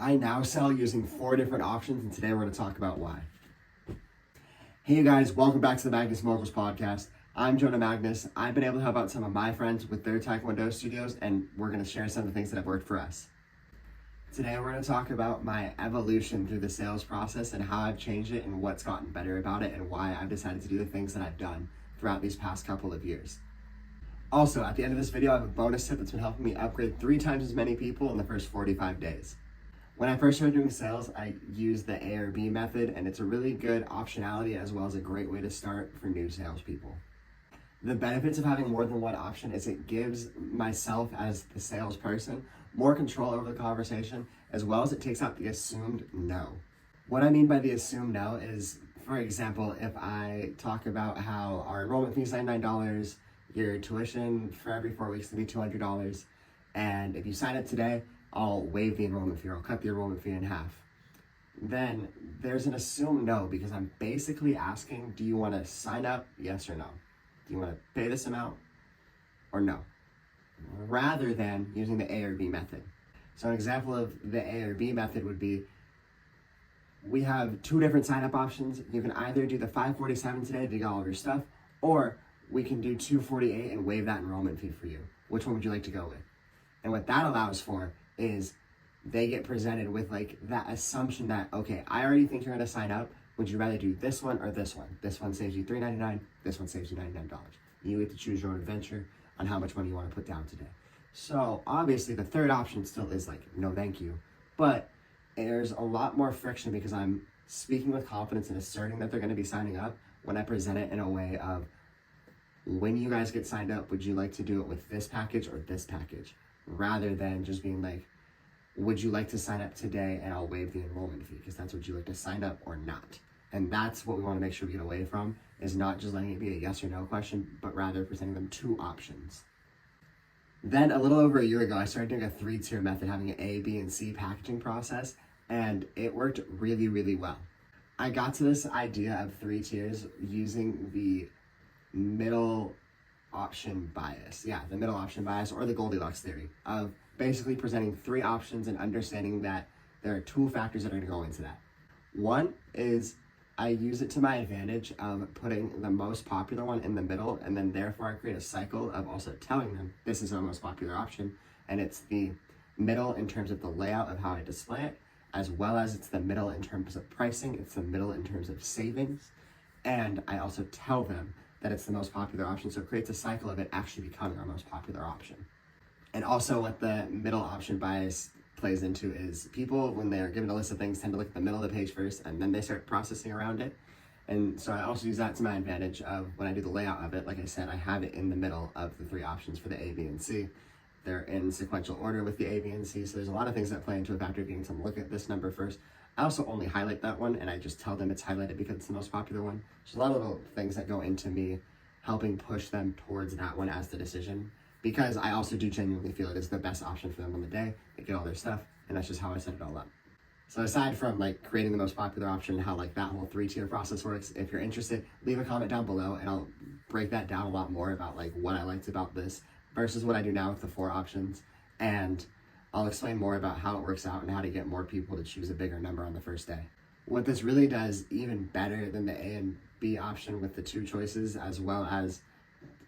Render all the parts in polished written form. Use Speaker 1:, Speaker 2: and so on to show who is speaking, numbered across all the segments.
Speaker 1: I now sell using 4 different options, and today we're going to talk about why. Hey you guys, welcome back to the Magness Moguls Podcast. I'm Jonah Magness. I've been able to help out some of my friends with their Taekwondo studios, and we're going to share some of the things that have worked for us. Today we're going to talk about my evolution through the sales process and how I've changed it and what's gotten better about it and why I've decided to do the things that I've done throughout these past couple of years. Also, at the end of this video, I have a bonus tip that's been helping me upgrade 3 times as many people in the first 45 days. When I first started doing sales, I used the A or B method, and it's a really good optionality as well as a great way to start for new salespeople. The benefits of having more than one option is it gives myself as the salesperson more control over the conversation, as well as it takes out the assumed no. What I mean by the assumed no is, for example, if I talk about how our enrollment fee is $99, your tuition for every 4 weeks will be $200, and if you sign up today, I'll waive the enrollment fee, or I'll cut the enrollment fee in half. Then there's an assumed no, because I'm basically asking, do you want to sign up, yes or no? Do you want to pay this amount or no? Rather than using the A or B method. So an example of the A or B method would be, we have 2 different sign-up options. You can either do the $547 today to get all of your stuff, or we can do $248 and waive that enrollment fee for you. Which one would you like to go with? And what that allows for is they get presented with like that assumption that, okay, I already think you're going to sign up. Would you rather do this one or this one? This one saves you $3.99. This one saves you $99. You get to choose your own adventure on how much money you want to put down today. So obviously the third option still is like, no thank you. But there's a lot more friction because I'm speaking with confidence and asserting that they're going to be signing up when I present it in a way of, when you guys get signed up, would you like to do it with this package or this package? Rather than just being like, would you like to sign up today and I'll waive the enrollment fee, because that's what you like to sign up or not. And that's what we want to make sure we get away from, is not just letting it be a yes or no question, but rather presenting them 2 options. Then a little over a year ago, I started doing a 3-tier method, having an A, B, and C packaging process, and it worked really, really well. I got to this idea of 3 tiers using the middle option bias. Yeah, the middle option bias, or the Goldilocks theory, of basically presenting 3 options and understanding that there are 2 factors that are going to go into that. One is I use it to my advantage of putting the most popular one in the middle, and then therefore I create a cycle of also telling them this is our most popular option, and it's the middle in terms of the layout of how I display it, as well as it's the middle in terms of pricing, it's the middle in terms of savings, and I also tell them that it's the most popular option, so it creates a cycle of it actually becoming our most popular option. And also what the middle option bias plays into is people, when they're given a list of things, tend to look at the middle of the page first, and then they start processing around it. And so I also use that to my advantage of when I do the layout of it. Like I said, I have it in the middle of the 3 options for the A, B, and C. They're in sequential order with the A, B, and C, so there's a lot of things that play into a factor of getting them to look at this number first. I also only highlight that one, and I just tell them it's highlighted because it's the most popular one. There's a lot of little things that go into me helping push them towards that one as the decision, because I also do genuinely feel it is the best option for them on the day. They get all their stuff, and that's just how I set it all up. So aside from like creating the most popular option and how like that whole 3-tier process works, if you're interested, leave a comment down below and I'll break that down a lot more about like what I liked about this versus what I do now with the 4 options. And I'll explain more about how it works out and how to get more people to choose a bigger number on the first day. What this really does even better than the A and B option with the 2 choices, as well as,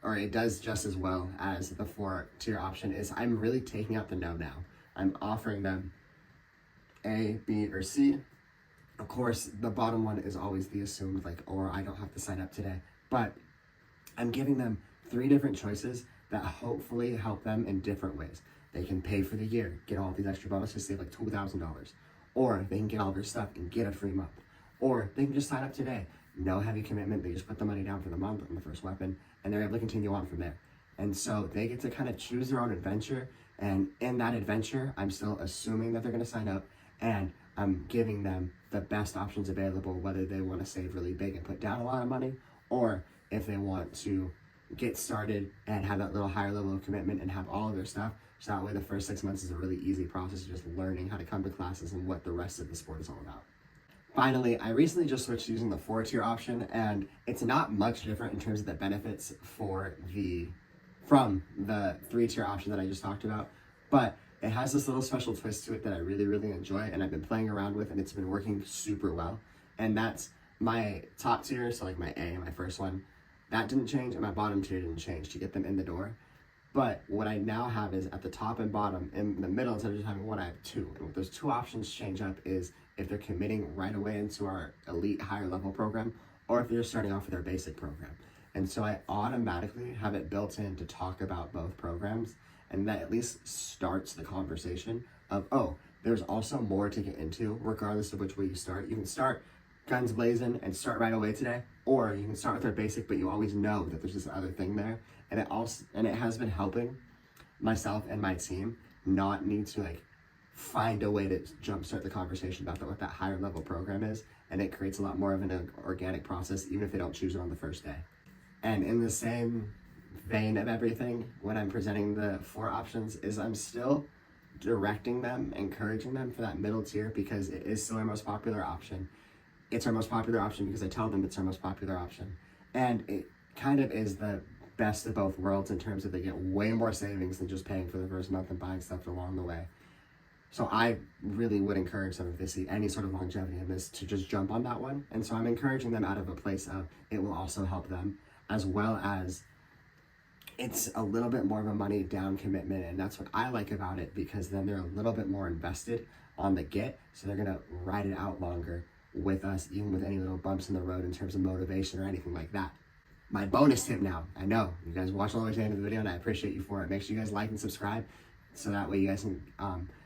Speaker 1: or it does just as well as the 4-tier option, is I'm really taking out the no now. I'm offering them A, B, or C. Of course, the bottom one is always the assumed, like, or I don't have to sign up today. But I'm giving them 3 different choices that hopefully help them in different ways. They can pay for the year, get all these extra bonuses, save like $2,000. Or they can get all their stuff and get a free month. Or they can just sign up today. No heavy commitment, they just put the money down for the month on the first weapon, and they're able to continue on from there. And so they get to kind of choose their own adventure, and in that adventure, I'm still assuming that they're going to sign up, and I'm giving them the best options available, whether they want to save really big and put down a lot of money, or if they want to get started and have that little higher level of commitment and have all of their stuff. So that way the first 6 months is a really easy process of just learning how to come to classes and what the rest of the sport is all about. Finally, I recently just switched to using the 4-tier option, and it's not much different in terms of the benefits from the 3-tier option that I just talked about, but it has this little special twist to it that I really, really enjoy, and I've been playing around with, and it's been working super well. And that's my top tier, so like my A, my first one, that didn't change, and my bottom tier didn't change to get them in the door. But what I now have is at the top and bottom, in the middle, instead of just having one, I have two. And what those two options change up is if they're committing right away into our elite higher level program, or if they're starting off with our basic program. And so I automatically have it built in to talk about both programs, and that at least starts the conversation of, oh, there's also more to get into, regardless of which way you start. You can start guns blazing and start right away today, or you can start with our basic, but you always know that there's this other thing there. And it has been helping myself and my team not need to like find a way to jumpstart the conversation about what that higher level program is, and it creates a lot more of an organic process, even if they don't choose it on the first day. And in the same vein of everything, when I'm presenting the 4 options, is I'm still directing them, encouraging them for that middle tier, because it is still our most popular option. It's our most popular option because I tell them it's our most popular option. And it kind of is the best of both worlds in terms of they get way more savings than just paying for the first month and buying stuff along the way. So I really would encourage them, if they see any sort of longevity in this, to just jump on that one. And so I'm encouraging them out of a place of it will also help them, as well as it's a little bit more of a money down commitment. And that's what I like about it, because then they're a little bit more invested on the get. So they're going to ride it out longer with us, even with any little bumps in the road in terms of motivation or anything like that. My bonus tip now, I know you guys watched all the way to the end of the video, and I appreciate you for it. Make sure you guys like and subscribe, so that way you guys can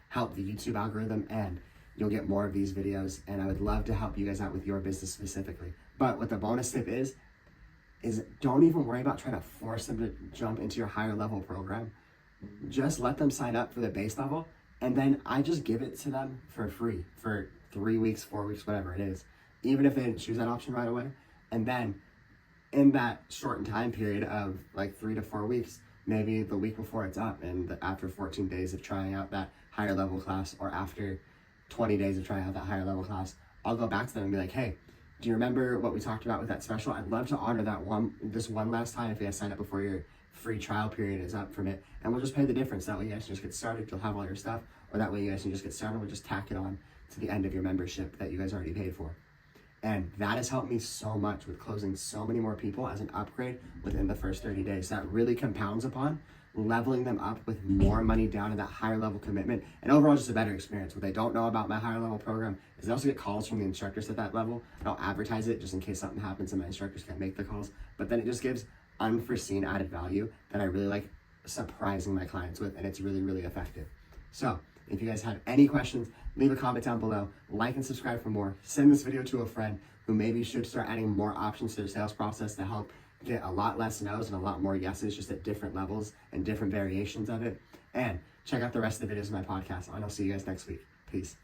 Speaker 1: help the YouTube algorithm, and you'll get more of these videos. And I would love to help you guys out with your business specifically. But what the bonus tip is don't even worry about trying to force them to jump into your higher level program. Just let them sign up for the base level, and then I just give it to them for free for 3 weeks, 4 weeks, whatever it is, even if they didn't choose that option right away. And then in that shortened time period of like 3 to 4 weeks, maybe the week before it's up, and after 14 days of trying out that higher level class, or after 20 days of trying out that higher level class, I'll go back to them and be like, hey, do you remember what we talked about with that special? I'd love to honor that this one last time if you guys sign up before your free trial period is up from it, and we'll just pay the difference. That way you guys can just get started, you'll have all your stuff, or that way you guys can just get started, we'll just tack it on to the end of your membership that you guys already paid for. And that has helped me so much with closing so many more people as an upgrade within the first 30 days. That really compounds upon leveling them up with more money down in that higher level commitment, and overall just a better experience. What they don't know about my higher level program is they also get calls from the instructors at that level. I'll advertise it just in case something happens and my instructors can't make the calls, but then it just gives unforeseen added value that I really like surprising my clients with, and it's really, really effective. So if you guys have any questions, leave a comment down below, like and subscribe for more, send this video to a friend who maybe should start adding more options to their sales process to help get a lot less no's and a lot more yeses, just at different levels and different variations of it. And check out the rest of the videos of my podcast, and I'll see you guys next week. Peace.